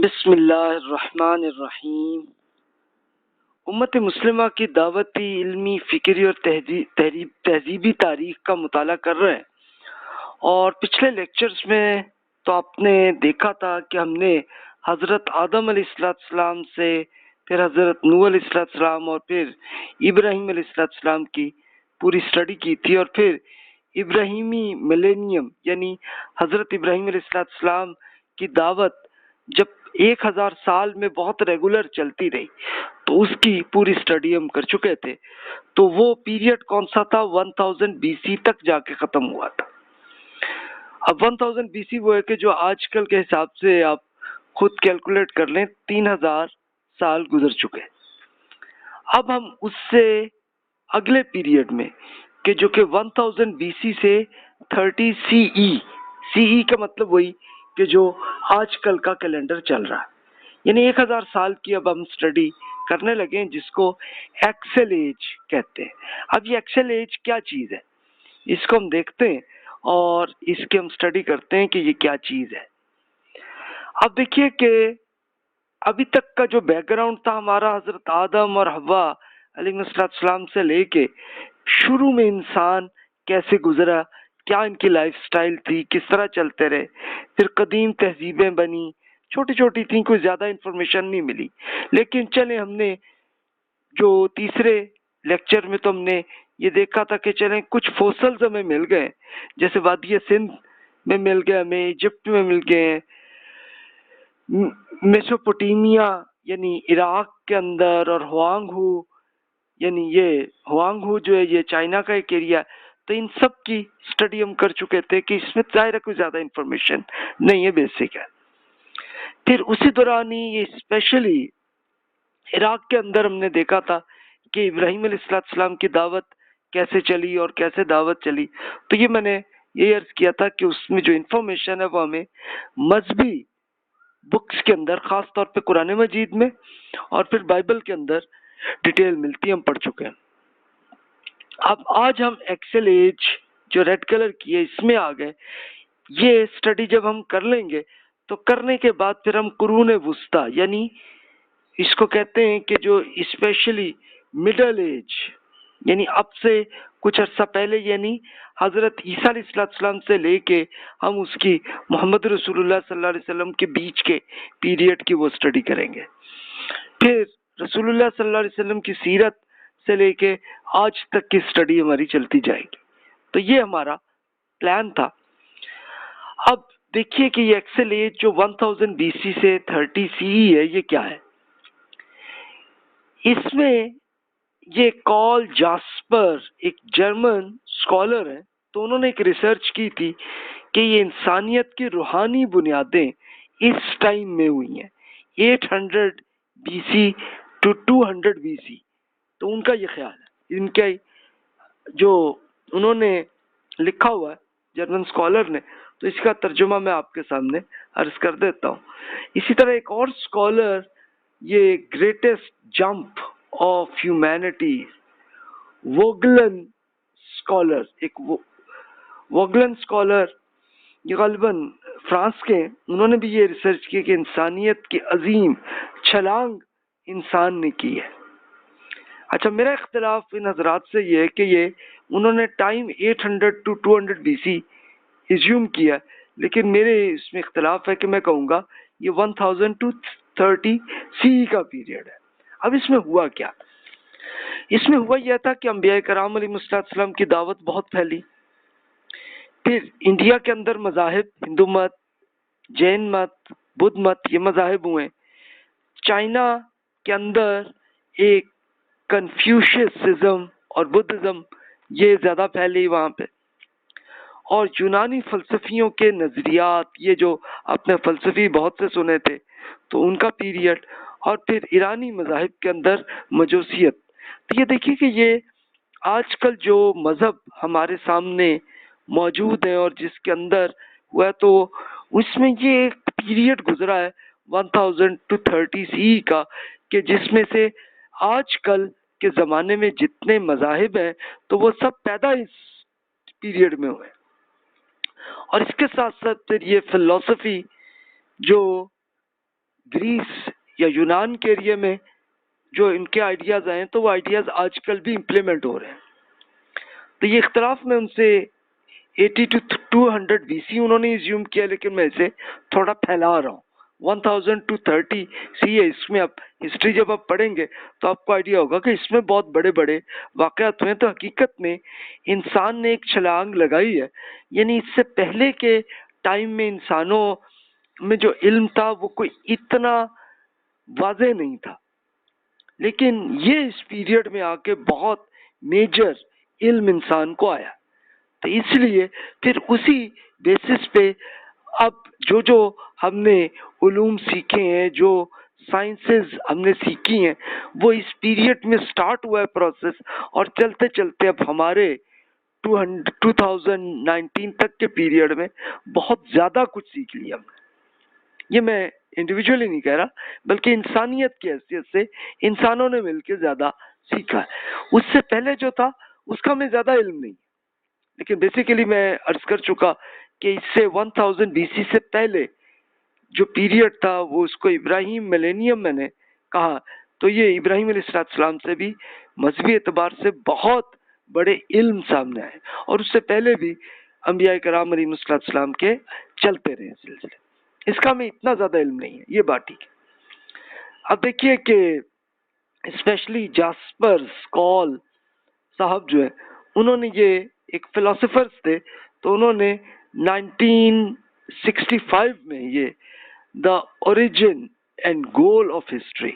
بسم اللہ الرحمن الرحیم۔ امت مسلمہ کی دعوتی، علمی، فکری اور تہذیبی تاریخ کا مطالعہ کر رہے ہیں، اور پچھلے لیکچرز میں تو آپ نے دیکھا تھا کہ ہم نے حضرت آدم علیہ السلام سے، پھر حضرت نوح علیہ السلام اور پھر ابراہیم علیہ السلام کی پوری اسٹڈی کی تھی، اور پھر ابراہیمی ملینیم یعنی حضرت ابراہیم علیہ السلام کی دعوت جب 1000 سال میں بہت ریگولر چلتی رہی تو اس کی پوری اسٹڈی ہم کر چکے تھے۔ تو وہ پیریڈ کون سا تھا؟ 1000 بی سی تک جا کے ختم ہوا تھا۔ اب 1000 بی سی وہ ہے کہ جو آج کل کے حساب سے آپ خود کیلکولیٹ کر لیں، 3000 سال گزر چکے۔ اب ہم اس سے اگلے پیریڈ میں کہ جو کہ 1000 بی سی سے 30 سی ای کا مطلب وہی کہ جو آج کل کا کیلنڈر چل رہا ہے، یعنی 1000 سال کی اب ہم اسٹڈی کرنے لگے ہیں، جس کو ایکسل ایج کہتے ہیں۔ اب یہ ایکسل ایج کیا چیز ہے، اس کو ہم دیکھتے ہیں اور اس کی ہم اسٹڈی کرتے ہیں کہ یہ کیا چیز ہے۔ اب دیکھیے کہ ابھی تک کا جو بیک گراؤنڈ تھا ہمارا، حضرت آدم اور حوا علیہ السلام سے لے کے شروع میں انسان کیسے گزرا، کیا ان کی لائف سٹائل تھی، کس طرح چلتے رہے، پھر قدیم تہذیبیں بنی، چھوٹی چھوٹی تھیں، کوئی زیادہ انفارمیشن نہیں ملی، لیکن چلیں ہم نے جو تیسرے لیکچر میں تو ہم نے یہ دیکھا تھا کہ چلیں کچھ فوسلز ہمیں مل گئے، جیسے وادی سندھ میں مل گئے، ہمیں ایجپٹ میں مل گئے ہیں، میسوپوٹیمیا یعنی عراق کے اندر، اور ہوانگ ہو یعنی یہ ہوانگ ہو جو ہے یہ چائنا کا ایک ایریا ہے۔ تو ان سب کی اسٹڈی ہم کر چکے تھے کہ اس میں ظاہر ہے کوئی زیادہ انفارمیشن نہیں ہے، بیسک ہے۔ پھر اسی دوران ہی یہ اسپیشلی عراق کے اندر ہم نے دیکھا تھا کہ ابراہیم علیہ السلام کی دعوت کیسے چلی اور کیسے دعوت چلی۔ تو یہ میں نے یہ عرض کیا تھا کہ اس میں جو انفارمیشن ہے وہ ہمیں مذہبی بکس کے اندر، خاص طور پہ قرآن مجید میں اور پھر بائبل کے اندر ڈیٹیل ملتی، ہم پڑھ چکے ہیں۔ اب آج ہم ایکسل ایج جو ریڈ کلر کی ہے اس میں آ گئے۔ یہ اسٹڈی جب ہم کر لیں گے تو کرنے کے بعد پھر ہم قرون وسطیٰ یعنی اس کو کہتے ہیں کہ جو اسپیشلی مڈل ایج یعنی اب سے کچھ عرصہ پہلے، یعنی حضرت عیسیٰ علیہ السلام سے لے کے ہم اس کی محمد رسول اللہ صلی اللہ علیہ وسلم کے بیچ کے پیریڈ کی وہ اسٹڈی کریں گے۔ پھر رسول اللہ صلی اللہ علیہ وسلم کی سیرت سے لے کے آج تک کی اسٹڈی ہماری چلتی جائے گی۔ تو یہ ہمارا پلان تھا۔ اب دیکھیے کہ یہ ایکسل ایج جو 1000 بی سی سے 30 سی ای ہے، یہ کیا ہے؟ اس میں یہ کال جاسپر ایک جرمن اسکالر ہے، تو انہوں نے ایک ریسرچ کی تھی کہ یہ انسانیت کی روحانی بنیادیں اس ٹائم میں ہوئی ہیں، 800 B C to 200 B C. تو ان کا یہ خیال ہے، ان کا جو انہوں نے لکھا ہوا ہے جرمن اسکالر نے، تو اس کا ترجمہ میں آپ کے سامنے عرض کر دیتا ہوں۔ اسی طرح ایک اور اسکالر، یہ greatest jump of humanity, Voegelin scholar, ایک ووگلن اسکالر یہ غالباً فرانس کے، انہوں نے بھی یہ ریسرچ کی کہ انسانیت کی عظیم چھلانگ انسان نے کی ہے۔ اچھا، میرا اختلاف ان حضرات سے یہ ہے کہ یہ انہوں نے time 800 to 200 B C assume کیا، لیکن میرے اس میں اختلاف ہے کہ میں کہوں گا یہ 1000 ٹو 30 سی کا پیریڈ ہے۔ اب اس میں ہوا کیا؟ اس میں ہوا یہ تھا کہ انبیاء کرام علیہ السلام کی دعوت بہت پھیلی، پھر انڈیا کے اندر مذاہب، ہندو مت، جین مت، بدھ مت، یہ مذاہب ہوئے۔ چائنا کے اندر ایک کنفیوشسزم اور بدھزم یہ زیادہ پھیلی وہاں پہ، اور یونانی فلسفیوں کے نظریات، یہ جو اپنے فلسفی بہت سے سنے تھے تو ان کا پیریڈ، اور پھر ایرانی مذاہب کے اندر مجوسیت۔ تو یہ دیکھیے کہ یہ آج کل جو مذہب ہمارے سامنے موجود ہے اور جس کے اندر ہوا ہے، تو اس میں یہ ایک پیریڈ گزرا ہے 1000 ٹو 30 سی کا، کہ جس میں سے آج کل کے زمانے میں جتنے مذاہب ہیں تو وہ سب پیدا اس پیریڈ میں ہوئے۔ اور اس کے ساتھ ساتھ پھر یہ فلسفی جو گریس یا یونان کے ایریا میں جو ان کے آئیڈیاز آئے ہیں تو وہ آئیڈیاز آج کل بھی امپلیمنٹ ہو رہے ہیں. تو یہ اختلاف میں ان سے 80 to 200 BC انہوں نے ایزیوم کیا، لیکن میں اسے تھوڑا پھیلا رہا ہوں. 1000 to 30 سی ہے. اس میں آپ ہسٹری جب آپ پڑھیں گے تو آپ کو آئیڈیا ہوگا کہ اس میں بہت بڑے بڑے واقعات ہوئے. تو حقیقت میں انسان نے ایک چھلانگ لگائی ہے، یعنی اس سے پہلے کے ٹائم میں انسانوں میں جو علم تھا وہ کوئی اتنا واضح نہیں تھا، لیکن یہ اس پیریڈ میں آ کے بہت میجر علم انسان کو آیا. تو اس لیے پھر اسی بیسس پہ اب جو ہم نے علوم سیکھے ہیں، جو سائنسز ہم نے سیکھی ہیں، وہ اس پیریڈ میں سٹارٹ ہوا ہے پروسیس، اور چلتے چلتے اب ہمارے 2019 تک کے پیریڈ میں بہت زیادہ کچھ سیکھ لیا ہم نے. یہ میں انڈیویجولی نہیں کہہ رہا، بلکہ انسانیت کی حیثیت سے انسانوں نے مل کے زیادہ سیکھا ہے. اس سے پہلے جو تھا اس کا ہمیں زیادہ علم نہیں، لیکن بیسیکلی میں عرض کر چکا کہ اس سے 1000 BC سے پہلے جو پیریڈ تھا وہ اس کو ابراہیم ملینیم میں نے کہا. تو یہ ابراہیم علیہ السلام سے بھی مذہبی اعتبار سے بہت بڑے علم سامنے آئے، اور اس سے پہلے بھی انبیاء کرام علیہ السلام کے چلتے رہے سلسلے. اس کا ہمیں اتنا زیادہ علم نہیں ہے، یہ بات ٹھیک ہے. اب دیکھیے کہ اسپیشلی جاسپر اسکال صاحب جو ہے، انہوں نے یہ ایک فلاسفرز تھے، تو انہوں نے 1965 میں یہ the origin and goal of history,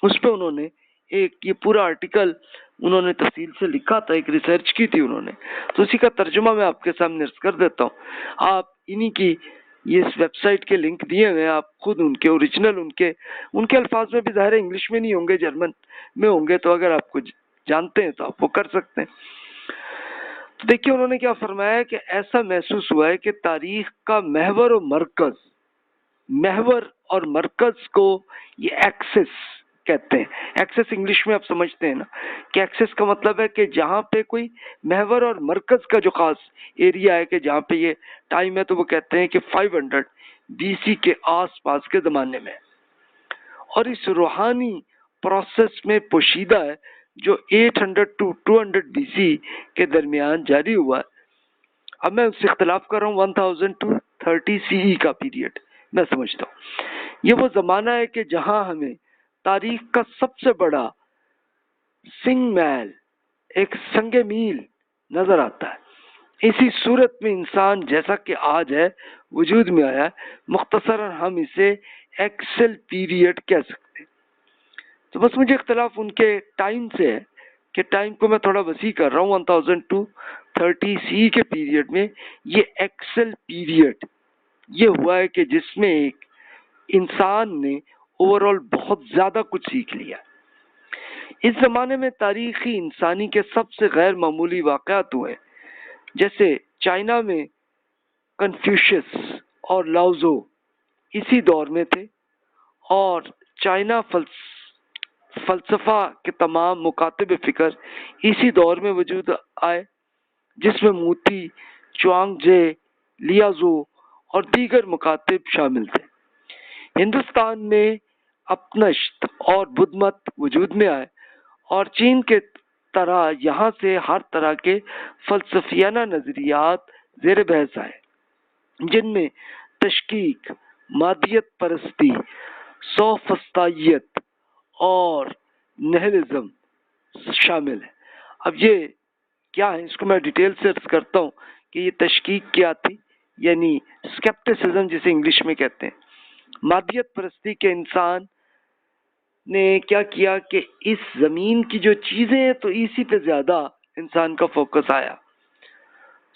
اس پہ انہوں نے ایک یہ پورا آرٹیکل انہوں نے تفصیل سے لکھا تھا، ایک ریسرچ کی تھی انہوں نے. تو اسی کا ترجمہ میں آپ کے سامنے عرض کر دیتا ہوں. آپ انہی کی یہ اس ویب سائٹ کے لنک دیے ہوئے ہیں، آپ خود ان کے اوریجنل ان کے الفاظ میں بھی ظاہر ہے، انگلش میں نہیں ہوں گے، جرمن میں ہوں گے، تو اگر آپ کو جانتے ہیں تو آپ وہ کر سکتے ہیں. تو دیکھیے انہوں نے کیا فرمایا کہ ایسا محسوس ہوا ہے کہ تاریخ کا محور اور مرکز کو یہ ایکسس کہتے ہیں. ایکسس انگلش میں آپ سمجھتے ہیں نا کہ ایکسس کا مطلب ہے کہ جہاں پہ کوئی محور اور مرکز کا جو خاص ایریا ہے، کہ جہاں پہ یہ ٹائم ہے، تو وہ کہتے ہیں کہ 500 BC کے آس پاس کے زمانے میں، اور اس روحانی پروسیس میں پوشیدہ ہے جو 800 to 200 BC کے درمیان جاری ہوا ہے. اب میں اس سے اختلاف کر رہا ہوں 1000 to 30 CE کا پیریڈ میں سمجھتا ہوں. یہ وہ زمانہ ہے کہ جہاں ہمیں تاریخ کا سب سے بڑا سنگ میل، ایک سنگ میل نظر آتا ہے. اسی صورت میں انسان جیسا کہ آج ہے وجود میں آیا ہے. مختصراً ہم اسے ایکسل پیریڈ کہہ سکتے ہیں. تو بس مجھے اختلاف ان کے ٹائم سے ہے کہ ٹائم کو میں تھوڑا وسیع کر رہا ہوں. 1000 to 30 CE کے پیریڈ میں یہ ایکسل پیریڈ یہ ہوا ہے کہ جس میں ایک انسان نے اوور آل بہت زیادہ کچھ سیکھ لیا. اس زمانے میں تاریخی انسانی کے سب سے غیر معمولی واقعات ہوئے، جیسے چائنا میں کنفیوشس اور لاؤزو اسی دور میں تھے، اور چائنا فلسفہ کے تمام مکاتب فکر اسی دور میں وجود آئے، جس میں موتی، چوانگ جے، لیازو اور دیگر مکاتب شامل تھے. ہندوستان میں اپنشت اور بدھ مت وجود میں آئے، اور چین کے طرح یہاں سے ہر طرح کے فلسفیانہ نظریات زیر بحث آئے، جن میں تشکیک، مادیت پرستی، سوفسطائیت اور نہلزم شامل ہے. اب یہ کیا ہے، اس کو میں ڈیٹیل سے عرض کرتا ہوں کہ یہ تشکیک کیا تھی، یعنی سکیپٹسزم جسے انگلش میں کہتے ہیں. مادیت پرستی کے انسان نے کیا کیا کہ اس زمین کی جو چیزیں ہیں تو اسی پہ زیادہ انسان کا فوکس آیا.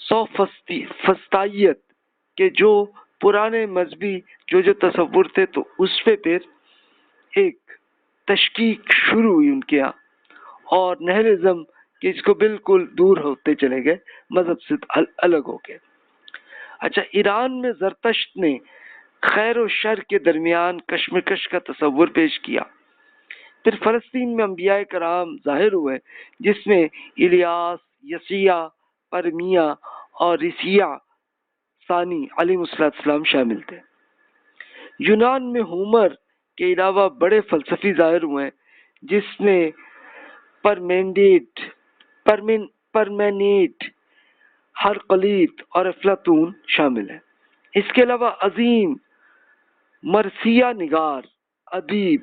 سوفسطائیت کے جو پرانے مذہبی جو تصور تھے تو اس پہ پھر ایک تشکیک شروع ہوئی ان کے یہاں، اور نہلزم کہ اس کو بالکل دور ہوتے چلے گئے، مذہب سے الگ ہو گئے. اچھا، ایران میں زرتشت نے خیر و شر کے درمیان کشمکش کا تصور پیش کیا. پھر فلسطین میں انبیاء کرام ظاہر ہوئے، جس میں الیاس، یسیع، پرمیا اور رسیع ثانی علیہ السلام شامل تھے. یونان میں ہومر کے علاوہ بڑے فلسفی ظاہر ہوئے ہیں جس میں پرمینیٹ ہرقلیت اور افلاطون شامل ہیں۔ اس کے علاوہ عظیم مرثیہ نگار ادیب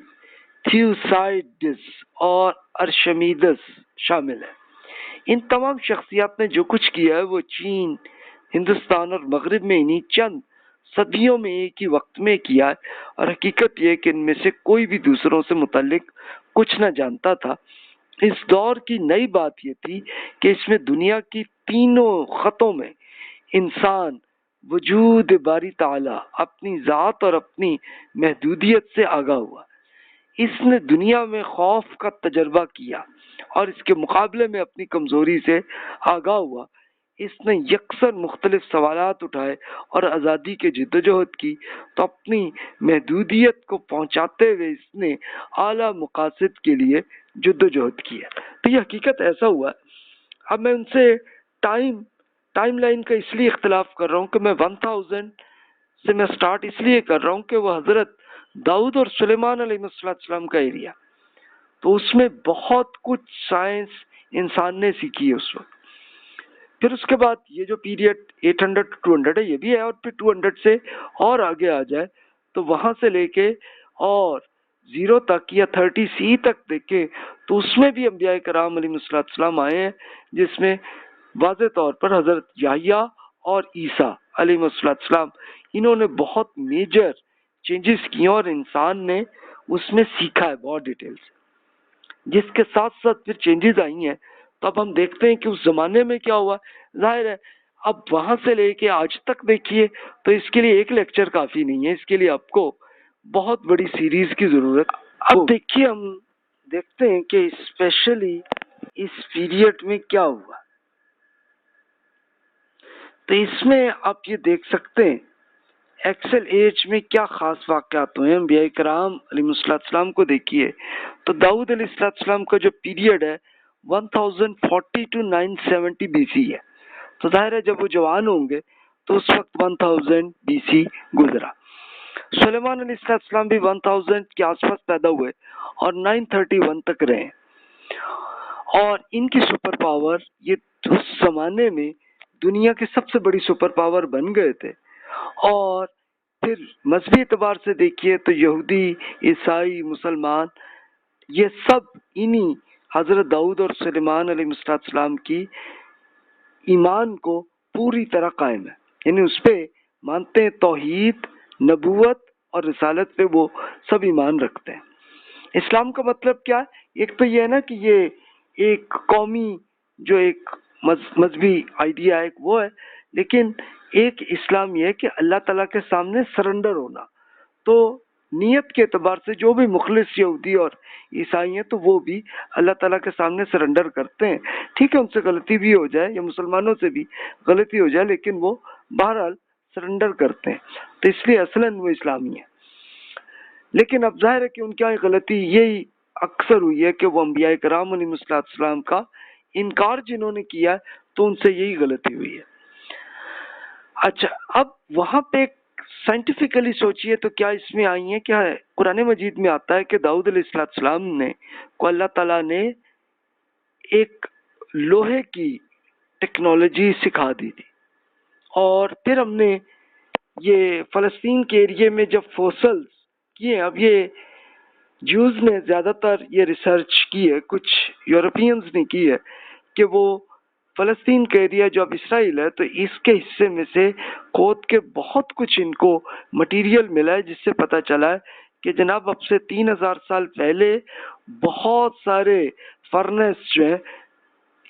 تھیوسائیڈس اور ارشمیدس شامل ہیں۔ ان تمام شخصیات نے جو کچھ کیا ہے وہ چین، ہندوستان اور مغرب میں انہی چند صدیوں میں ایک ہی وقت میں کیا ہے، اور حقیقت یہ کہ ان میں سے کوئی بھی دوسروں سے متعلق کچھ نہ جانتا تھا۔ اس دور کی نئی بات یہ تھی کہ اس میں دنیا کی تینوں خطوں میں انسان وجود باری تعالی اپنی ذات اور اپنی محدودیت سے آگاہ ہوا۔ اس نے دنیا میں خوف کا تجربہ کیا اور اس کے مقابلے میں اپنی کمزوری سے آگاہ ہوا۔ اس نے یکسر مختلف سوالات اٹھائے اور آزادی کے جدوجہد کی، تو اپنی محدودیت کو پہنچاتے ہوئے اس نے اعلیٰ مقاصد کے لیے جدوجہد کیا۔ تو یہ حقیقت ایسا ہوا۔ اب میں ان سے ٹائم لائن کا اس لیے اختلاف کر رہا ہوں کہ میں 1000 سے میں سٹارٹ اس لیے کر رہا ہوں کہ وہ حضرت داؤد اور سلیمان علیہ السلام کا ایریا، تو اس میں بہت کچھ سائنس انسان نے سیکھی ہے اس وقت۔ پھر اس کے بعد یہ جو پیریڈ 800 to 200 ہے یہ بھی ہے، اور پھر 200 سے اور آگے آ جائے تو وہاں سے لے کے اور 0 تک یا 30 سی تک دیکھیں تو اس میں بھی انبیاء کرام علیہ السلام آئے ہیں، جس میں واضح طور پر حضرت یحییٰ اور عیسیٰ علیہ السلام انہوں نے بہت میجر چینجز کیے اور انسان نے اس میں سیکھا ہے بہت ڈیٹیل سے، جس کے ساتھ ساتھ پھر چینجز آئی ہیں۔ تو اب ہم دیکھتے ہیں کہ اس زمانے میں کیا ہوا۔ ظاہر ہے اب وہاں سے لے کے آج تک دیکھیے تو اس کے لیے ایک لیکچر کافی نہیں ہے، اس کے لیے آپ کو بہت بڑی سیریز کی ضرورت۔ اب دیکھیے ہم دیکھتے ہیں کہ اسپیشلی اس پیریڈ میں کیا ہوا۔ تو اس میں آپ یہ دیکھ سکتے ہیں ایکسل ایج میں کیا خاص واقعات ہوئے ہیں۔ انبیاء کرام علیہ السلام کو دیکھیے تو داؤد علیہ السلام کا جو پیریڈ ہے 1040 to 970 بی سی ہے۔ تو ظاہر ہے جب وہ جوان ہوں گے تو اس وقت 1000 بی سی گزرا۔ سلیمان علیہ السلام بھی 1000 کے آس پاس پیدا ہوئے اور 931 تک رہے، اور ان کی سپر پاور یہ اس زمانے میں دنیا کی سب سے بڑی سپر پاور بن گئے تھے۔ اور پھر مذہبی اعتبار سے دیکھیے تو یہودی، عیسائی، مسلمان یہ سب انہی حضرت داؤد اور سلیمان علیہ السلام کی ایمان کو پوری طرح قائم ہے، یعنی اس پہ مانتے ہیں، توحید، نبوت اور رسالت پہ وہ سب ایمان رکھتے ہیں۔ اسلام کا مطلب کیا ہے؟ ایک تو یہ ہے نا کہ یہ ایک قومی جو ایک مذہبی آئیڈیا ہے وہ ہے، لیکن ایک اسلام یہ ہے کہ اللہ تعالیٰ کے سامنے سرنڈر ہونا۔ تو نیت کے اعتبار سے جو بھی مخلص یہودی اور عیسائی ہیں تو وہ بھی اللہ تعالیٰ کے سامنے سرنڈر کرتے ہیں۔ ٹھیک ہے ان سے غلطی بھی ہو جائے یا مسلمانوں سے بھی غلطی ہو جائے، لیکن وہ بہرحال سرنڈر کرتے ہیں، تو اس لیے اصلاً وہ اسلامی ہے۔ لیکن اب ظاہر ہے کہ ان کی غلطی یہی اکثر ہوئی ہے کہ وہ انبیاء کرام علیہ السلام کا انکار جنہوں نے کیا ہے تو ان سے یہی غلطی ہوئی ہے۔ اچھا اب وہاں پہ سائنٹیفکلی سوچئے تو کیا اس میں آئی ہیں، کیا ہے قرآن مجید میں آتا ہے کہ داؤد علیہ السلام نے کو اللہ تعالیٰ نے ایک لوہے کی ٹیکنالوجی سکھا دی تھی، اور پھر ہم نے یہ فلسطین کے ایریے میں جب فوسلز کیے، اب یہ جوز نے زیادہ تر یہ ریسرچ کی ہے، کچھ یورپینز نے کی ہے کہ وہ فلسطین کا ایریا جو اب اسرائیل ہے تو اس کے حصے میں سے کھود کے بہت کچھ ان کو مٹیریل ملا ہے، جس سے پتہ چلا ہے کہ جناب اب سے 3000 سال پہلے بہت سارے فرنس جو ہیں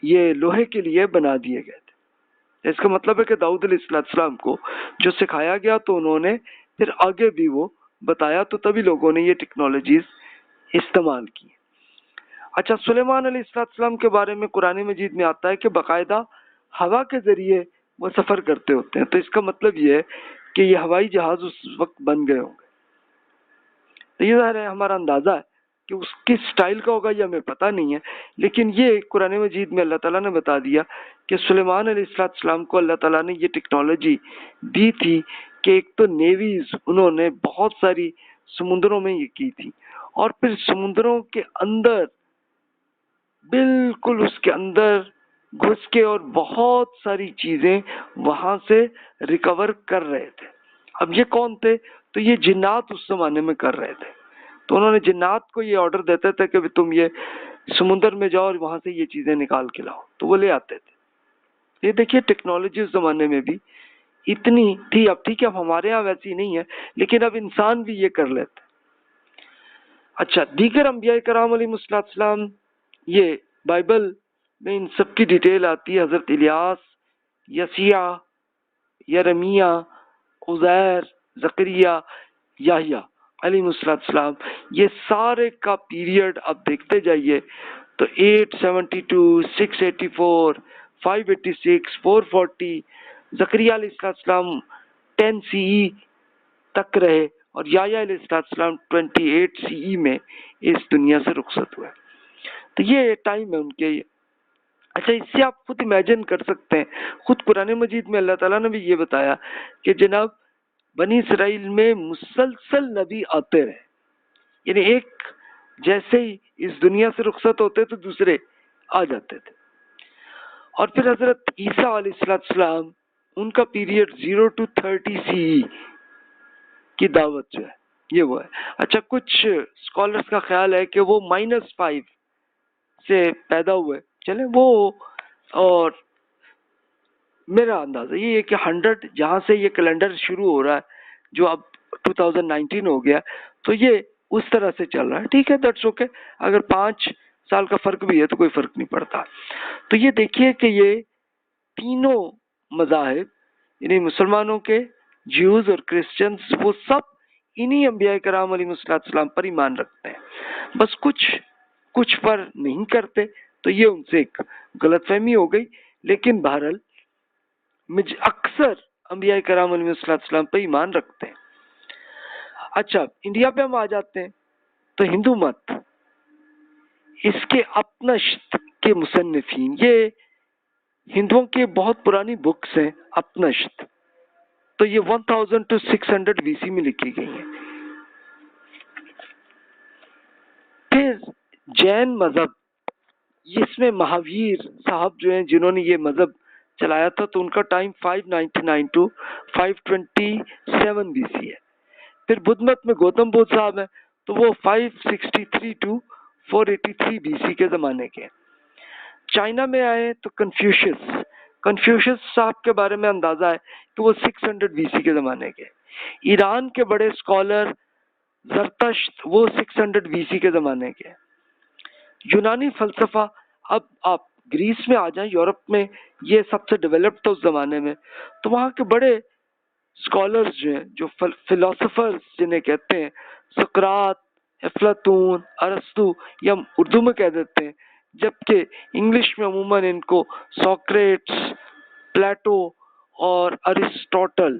یہ لوہے کے لیے بنا دیے گئے تھے۔ اس کا مطلب ہے کہ داؤد علیہ السلام کو جو سکھایا گیا تو انہوں نے پھر آگے بھی وہ بتایا، تو تبھی لوگوں نے یہ ٹیکنالوجیز استعمال کی۔ اچھا سلیمان علیہ السلام کے بارے میں قرآن مجید میں آتا ہے کہ باقاعدہ ہوا کے ذریعے وہ سفر کرتے ہوتے ہیں، تو اس کا مطلب یہ ہے کہ یہ ہوائی جہاز اس وقت بن گئے ہوں گے۔ تو یہ ظاہر ہے ہمارا اندازہ ہے کہ اس کی سٹائل کا ہوگا یہ ہمیں پتہ نہیں ہے، لیکن یہ قرآن مجید میں اللہ تعالیٰ نے بتا دیا کہ سلیمان علیہ السلام کو اللہ تعالیٰ نے یہ ٹیکنالوجی دی تھی کہ ایک تو نیویز انہوں نے بہت ساری سمندروں میں یہ کی تھی، اور پھر سمندروں کے اندر بالکل اس کے اندر گھس کے اور بہت ساری چیزیں وہاں سے ریکور کر رہے تھے۔ اب یہ کون تھے؟ تو یہ جنات اس زمانے میں کر رہے تھے۔ تو انہوں نے جنات کو یہ آرڈر دیتے تھے کہ تم یہ سمندر میں جاؤ اور وہاں سے یہ چیزیں نکال کے لاؤ، تو وہ لے آتے تھے۔ یہ دیکھیے ٹیکنالوجی اس زمانے میں بھی اتنی تھی۔ اب ٹھیک ہے اب ہمارے یہاں ویسی نہیں ہے، لیکن اب انسان بھی یہ کر لیتے۔ اچھا، دیگر انبیاء کرام علیہ السلام، یہ بائبل میں ان سب کی ڈیٹیل آتی ہے۔ حضرت الیاس، یسیع، یرمیہ، عزیر، زکریا، یحییٰ علیہ السلام، یہ سارے کا پیریڈ آپ دیکھتے جائیے تو 872، 684، 586، 440، زکریا علیہ السلام 10 CE تک رہے، اور یحییٰ علیہ السلام 28 CE میں اس دنیا سے رخصت ہوئے۔ تو یہ ٹائم ہے ان کے۔ اچھا، اس سے آپ خود امیجن کر سکتے ہیں، خود قرآن مجید میں اللہ تعالیٰ نے بھی یہ بتایا کہ جناب بنی اسرائیل میں مسلسل نبی آتے رہے، یعنی ایک جیسے ہی اس دنیا سے رخصت ہوتے تو دوسرے آ جاتے تھے۔ اور پھر حضرت عیسیٰ علیہ السلام، ان کا پیریڈ 0 to 30 CE کی دعوت جو ہے یہ وہ ہے۔ اچھا، کچھ اسکالرس کا خیال ہے کہ وہ -5 سے پیدا ہوئے، چلے وہ، اور میرا اندازہ یہ ہے کہ 100 جہاں سے یہ کیلنڈر شروع ہو رہا ہے جو اب 2019 ہو گیا، تو یہ اس طرح سے چل رہا ہے۔ ٹھیک ہے، دیٹس اوکے، اگر 5 سال کا فرق بھی ہے تو کوئی فرق نہیں پڑتا۔ تو یہ دیکھیے کہ یہ تینوں مذاہب، یعنی مسلمانوں کے، جیوز اور کرسچنز، وہ سب انہی انبیاء کرام علیہ السلام پر ایمان رکھتے ہیں، بس کچھ پر نہیں کرتے، تو یہ ان سے ایک غلط فہمی ہو گئی، لیکن بہرحال اکثر انبیاء کرام علیہ السلام پہ ایمان رکھتے ہیں۔ اچھا، انڈیا پہ ہم آ جاتے ہیں تو ہندو مت، اس کے اپنشت کے مصنفین، یہ ہندوؤں کے بہت پرانی بکس ہیں اپنشت، تو یہ 1000 to 600 BC میں لکھی گئی ہیں۔ پھر جین مذہب، اس میں مہاویر صاحب جو ہیں جنہوں نے یہ مذہب چلایا تھا، تو ان کا ٹائم 599 to 527 BC ہے۔ پھر بدھ مت میں گوتم بدھ صاحب ہیں، تو وہ 563 to 483 BC کے زمانے کے۔ چائنا میں آئے تو کنفیوشس صاحب کے بارے میں اندازہ ہے کہ وہ 600 BC کے زمانے کے۔ ایران کے بڑے اسکالر زرتشت، وہ 600 BC کے زمانے کے۔ یونانی فلسفہ، اب آپ گریس میں آ جائیں، یورپ میں یہ سب سے ڈیولپڈ تھا اس زمانے میں، تو وہاں کے بڑے اسکالرز جو ہیں، جو فلاسفرز جنہیں کہتے ہیں، سقراط، افلاطون، ارسطو، یا ہم اردو میں کہہ دیتے ہیں، جبکہ انگلش میں عموماً ان کو سوکریٹس، پلیٹو اور ارسطوٹل،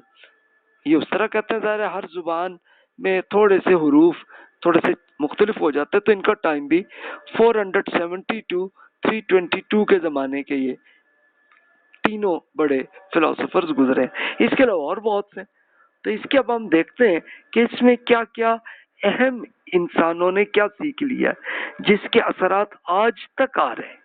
یہ اس طرح کہتے ہیں۔ ظاہر ہے ہر زبان میں تھوڑے سے حروف تھوڑے سے مختلف ہو جاتے ہیں، تو ان کا ٹائم بھی 470 to 322 کے زمانے کے یہ تینوں بڑے فلاسفرز گزرے ہیں۔ اس کے علاوہ اور بہت سے، تو اس کے اب ہم دیکھتے ہیں کہ اس میں کیا کیا اہم انسانوں نے کیا سیکھ لیا جس کے اثرات آج تک آ رہے ہیں۔